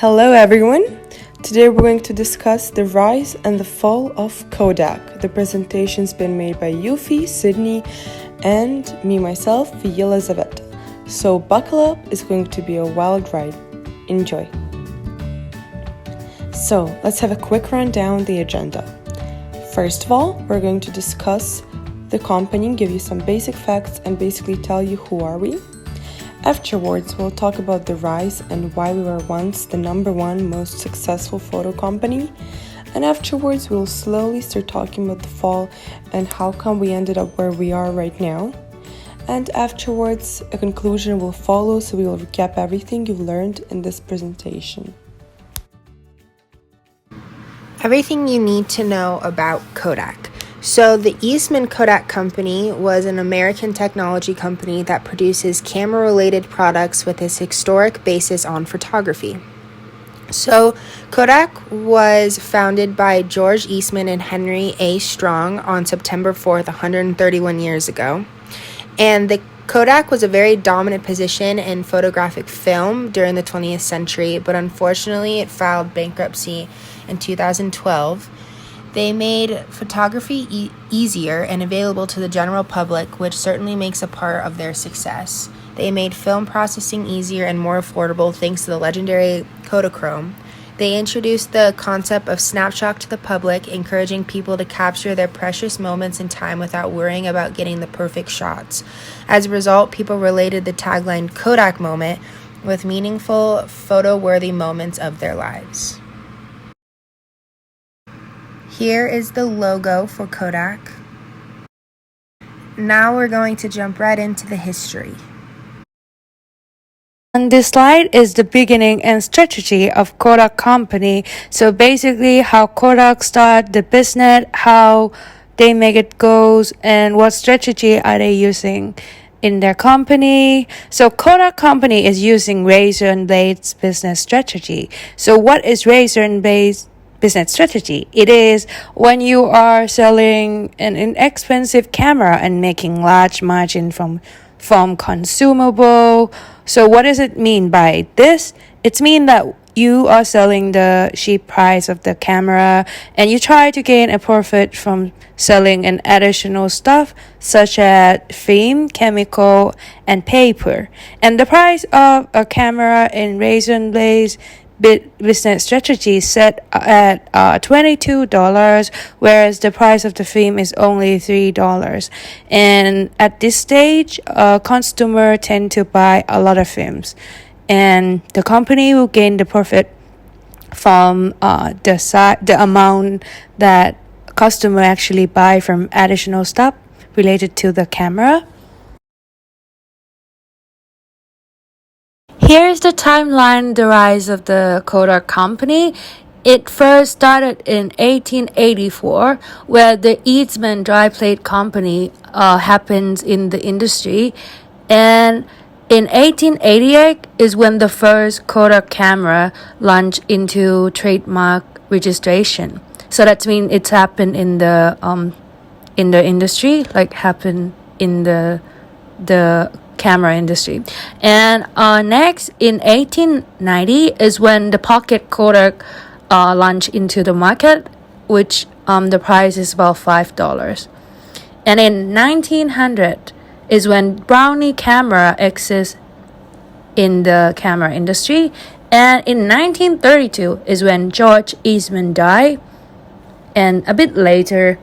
Hello everyone! Today we're going to discuss the rise and the fall of Kodak. The presentation's been made by Yufi, Sydney, and me myself, Elizabeth. So buckle up, it's going to be a wild ride. Enjoy! So let's have a quick rundown of the agenda. First of all, we're going to discuss the company, give you some basic facts, and basically tell you who are we. Afterwards, we'll talk about the rise and why we were once the number one most successful photo company. And afterwards, we'll slowly start talking about the fall and how come we ended up where we are right now. And afterwards, a conclusion will follow, so we will recap everything you've learned in this presentation. Everything you need to know about Kodak. So the Eastman Kodak Company was an American technology company that produces camera-related products with its historic basis on photography. So Kodak was founded by George Eastman and Henry A. Strong on September 4th, 131 years ago. And the Kodak was a very dominant position in photographic film during the 20th century, but unfortunately it filed bankruptcy in 2012. They made photography easier and available to the general public, which certainly makes a part of their success. They made film processing easier and more affordable thanks to the legendary Kodachrome. They introduced the concept of snapshot to the public, encouraging people to capture their precious moments in time without worrying about getting the perfect shots. As a result, people related the tagline Kodak moment with meaningful, photo-worthy moments of their lives. Here is the logo for Kodak. Now we're going to jump right into the history. On this slide is the beginning and strategy of Kodak Company. So basically how Kodak started the business, how they make it goes, and what strategy are they using in their company. So Kodak Company is using razor and blades business strategy. So what is razor and blades business strategy? It is when you are selling an inexpensive camera and making large margin from consumable. So what does it mean by this? It means that you are selling the cheap price of the camera and you try to gain a profit from selling an additional stuff such as film, chemical, and paper. And the price of a camera in razor and blades business strategy set at $22, whereas the price of the film is only $3. And at this stage, consumers tend to buy a lot of films, and the company will gain the profit from the amount that customer actually buy from additional stuff related to the camera. Here's the timeline, the rise of the Kodak Company. It first started in 1884, where the Eastman Dry Plate Company happens in the industry. And in 1888 is when the first Kodak camera launched into trademark registration. So that means it's happened in the industry, like happened in the camera industry. And next in 1890 is when the pocket Kodak launched into the market, which the price is about $5. And in 1900 is when Brownie camera exists in the camera industry. And in 1932 is when George Eastman died. And a bit later,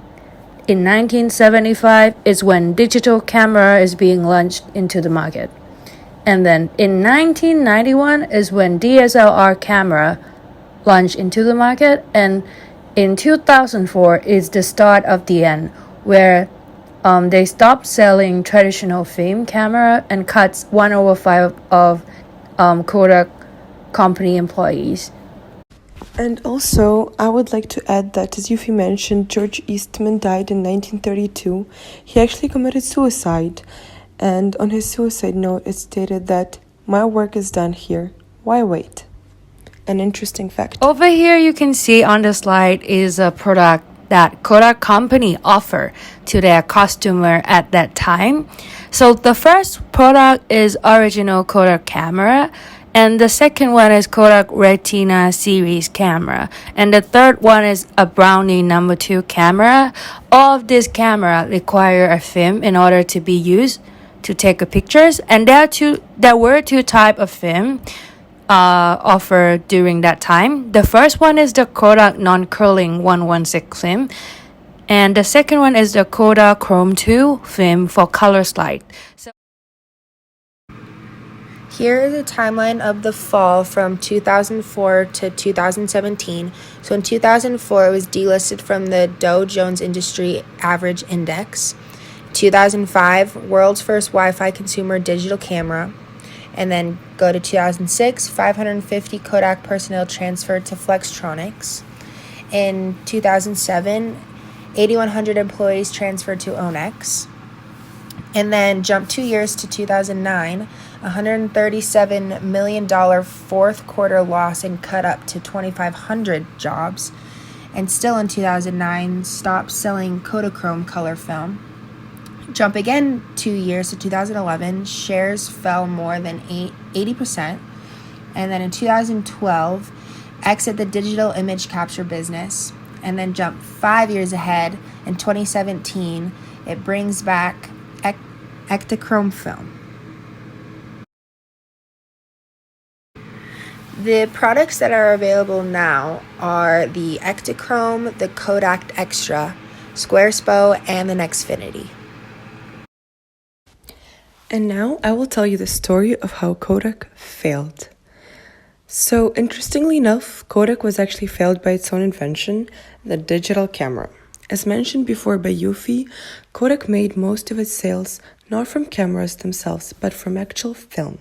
in 1975 is when digital camera is being launched into the market. And then in 1991 is when DSLR camera launched into the market. And in 2004 is the start of the end, where they stopped selling traditional film camera and cuts 1/5 of Kodak company employees. And also, I would like to add that, as Yufi mentioned, George Eastman died in 1932. He actually committed suicide. And on his suicide note, it stated that, "My work is done here. Why wait?" An interesting fact. Over here you can see on the slide is a product that Kodak Company offer to their customer at that time. So the first product is original Kodak camera. And the second one is Kodak Retina series camera. And the third one is a Brownie number 2 camera. All of this camera require a film in order to be used to take pictures. And there were two type of film offered during that time. The first one is the Kodak non-curling 116 film. And the second one is the Kodak Chrome 2 film for color slide. Here is a timeline of the fall from 2004 to 2017. So in 2004, it was delisted from the Dow Jones Industry Average Index. 2005, world's first Wi-Fi consumer digital camera. And then go to 2006, 550 Kodak personnel transferred to Flextronics. In 2007, 8,100 employees transferred to Onex. And then jump 2 years to 2009, $137 million fourth quarter loss and cut up to 2,500 jobs. And still in 2009, stopped selling Kodachrome color film. Jump again 2 years to 2011, shares fell more than 80%. And then in 2012, exit the digital image capture business. And then jump 5 years ahead, in 2017, it brings back Ektachrome film. The products that are available now are the Ektachrome, the Kodak Extra, Squarespo, and the Nexfinity. And now I will tell you the story of how Kodak failed. So, interestingly enough, Kodak was actually failed by its own invention, the digital camera. As mentioned before by Yuffie, Kodak made most of its sales not from cameras themselves, but from actual film.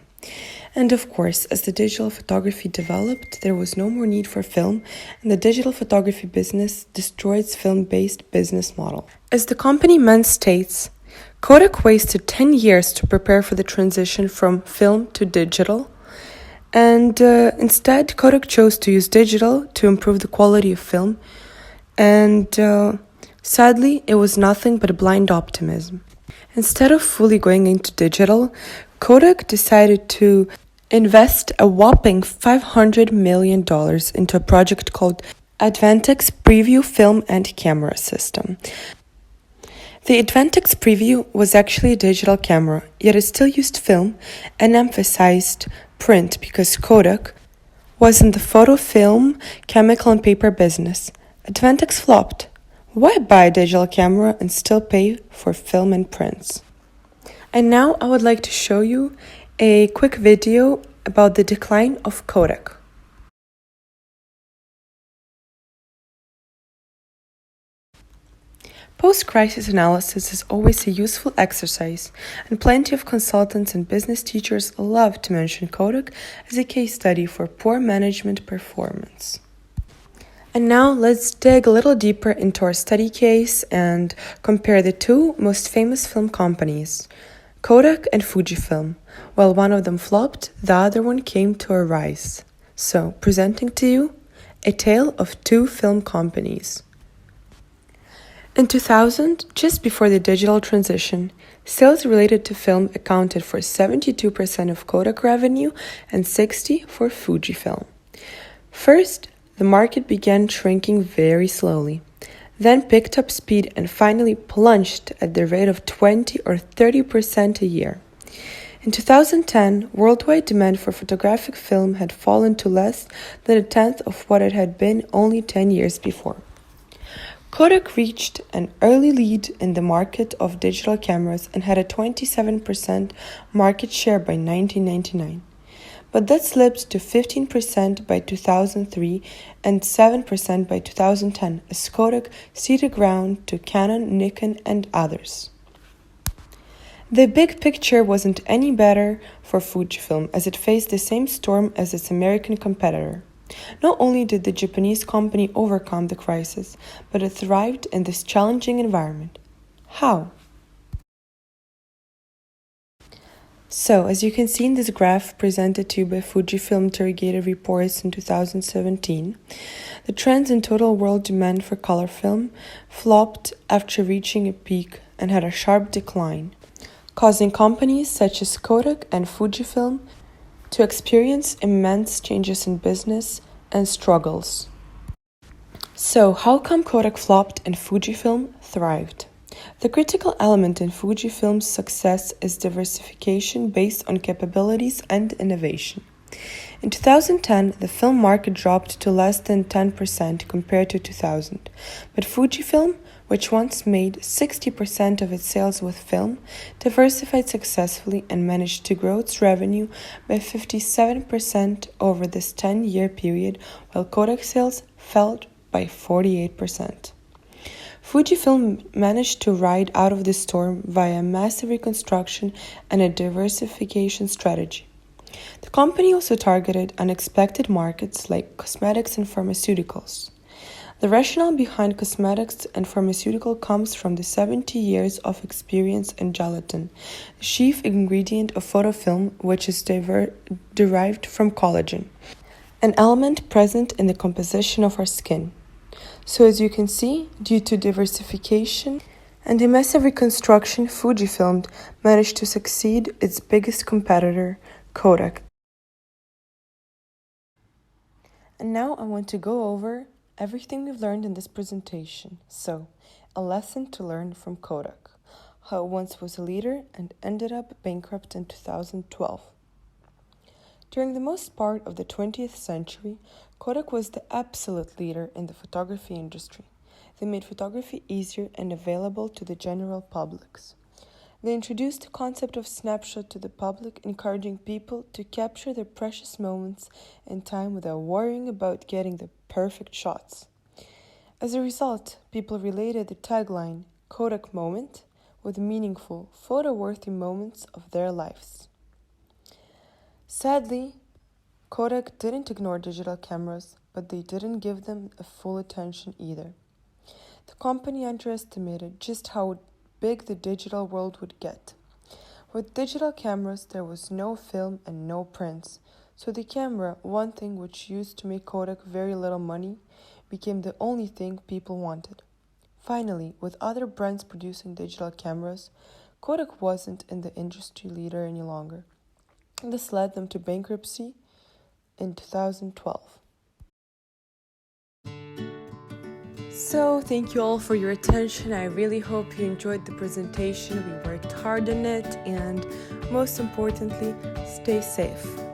And of course, as the digital photography developed, there was no more need for film, and the digital photography business destroyed its film-based business model. As the company man states, Kodak wasted 10 years to prepare for the transition from film to digital, and instead Kodak chose to use digital to improve the quality of film, and sadly, it was nothing but blind optimism. Instead of fully going into digital, Kodak decided to invest a whopping $500 million into a project called Advantex Preview Film and Camera System. The Advantex Preview was actually a digital camera, yet it still used film and emphasized print because Kodak was in the photo, film, chemical, and paper business. Advantex flopped. Why buy a digital camera and still pay for film and prints? And now I would like to show you a quick video about the decline of Kodak. Post-crisis analysis is always a useful exercise, and plenty of consultants and business teachers love to mention Kodak as a case study for poor management performance. And now let's dig a little deeper into our study case and compare the two most famous film companies, Kodak and Fujifilm. While one of them flopped, the other one came to a rise. So, presenting to you, a tale of two film companies. In 2000, just before the digital transition, sales related to film accounted for 72% of Kodak revenue and 60% for Fujifilm. First, the market began shrinking very slowly, then picked up speed and finally plunged at the rate of 20 or 30% a year. In 2010, worldwide demand for photographic film had fallen to less than a tenth of what it had been only 10 years before. Kodak reached an early lead in the market of digital cameras and had a 27% market share by 1999. But that slipped to 15% by 2003 and 7% by 2010 as Kodak ceded ground to Canon, Nikon, and others. The big picture wasn't any better for Fujifilm as it faced the same storm as its American competitor. Not only did the Japanese company overcome the crisis, but it thrived in this challenging environment. How? So, as you can see in this graph presented to you by Fujifilm interrogated reports in 2017, the trends in total world demand for color film flopped after reaching a peak and had a sharp decline, causing companies such as Kodak and Fujifilm to experience immense changes in business and struggles. So, how come Kodak flopped and Fujifilm thrived? The critical element in Fujifilm's success is diversification based on capabilities and innovation. In 2010, the film market dropped to less than 10% compared to 2000, but Fujifilm, which once made 60% of its sales with film, diversified successfully and managed to grow its revenue by 57% over this 10-year period, while Kodak sales fell by 48%. Fujifilm managed to ride out of the storm via massive reconstruction and a diversification strategy. The company also targeted unexpected markets like cosmetics and pharmaceuticals. The rationale behind cosmetics and pharmaceutical comes from the 70 years of experience in gelatin, the chief ingredient of photofilm, which is derived from collagen, an element present in the composition of our skin. So as you can see, due to diversification and a massive reconstruction, Fujifilm managed to succeed its biggest competitor, Kodak. And now I want to go over everything we've learned in this presentation. So, a lesson to learn from Kodak. How it once was a leader and ended up bankrupt in 2012. During the most part of the 20th century, Kodak was the absolute leader in the photography industry. They made photography easier and available to the general publics. They introduced the concept of snapshot to the public, encouraging people to capture their precious moments in time without worrying about getting the perfect shots. As a result, people related the tagline, Kodak Moment, with meaningful, photo-worthy moments of their lives. Sadly, Kodak didn't ignore digital cameras, but they didn't give them a full attention either. The company underestimated just how big the digital world would get. With digital cameras, there was no film and no prints, so the camera, one thing which used to make Kodak very little money, became the only thing people wanted. Finally, with other brands producing digital cameras, Kodak wasn't in the industry leader any longer. This led them to bankruptcy in 2012. So, thank you all for your attention. I really hope you enjoyed the presentation. We worked hard on it, and most importantly, stay safe.